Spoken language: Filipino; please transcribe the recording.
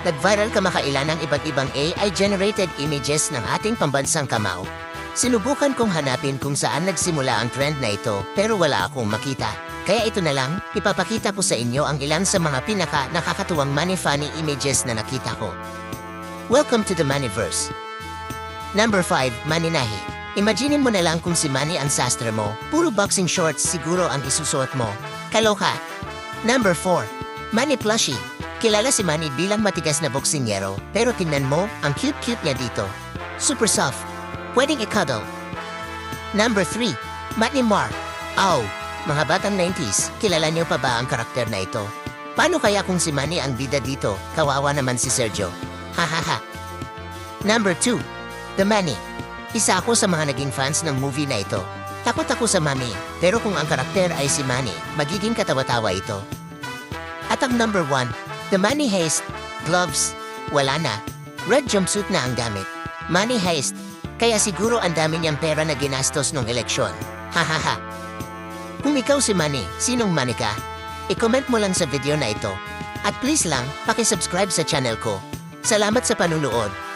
Nag-viral kamakailan ang iba't ibang AI-generated images ng ating pambansang kamao. Sinubukan kong hanapin kung saan nagsimula ang trend na ito pero wala akong makita. Kaya ito na lang, ipapakita ko sa inyo ang ilan sa mga pinaka-nakakatuwang money-funny images na nakita ko. Welcome to the Moneyverse. Number 5, Maninahi. Imaginin mo na lang kung si Manny ang sastre mo, puro boxing shorts siguro ang isusuot mo. Kaloka. Number 4, Manny Plushie. Kilala si Manny bilang matigas na boksingero, pero tingnan mo, ang cute-cute niya dito. Super soft. Pwedeng i-cuddle. Number 3, Manny Mar. Oh, mga batang 90s, kilala niyo pa ba ang karakter na ito? Paano kaya kung si Manny ang bida dito? Kawawa naman si Sergio. Hahaha. Number 2, The Manny. Isa ako sa mga naging fans ng movie na ito. Takot ako sa Manny, pero kung ang karakter ay si Manny, magiging katawa-tawa ito. At ang number 1, The Manny Heist. Gloves, wala na. Red jumpsuit na ang gamit. Manny Heist. Kaya siguro ang dami niyang pera na ginastos nung eleksyon. Hahaha. Kung ikaw si Manny, sinong Manny ka? I-comment mo lang sa video na ito. At please lang, paki-subscribe sa channel ko. Salamat sa panunood.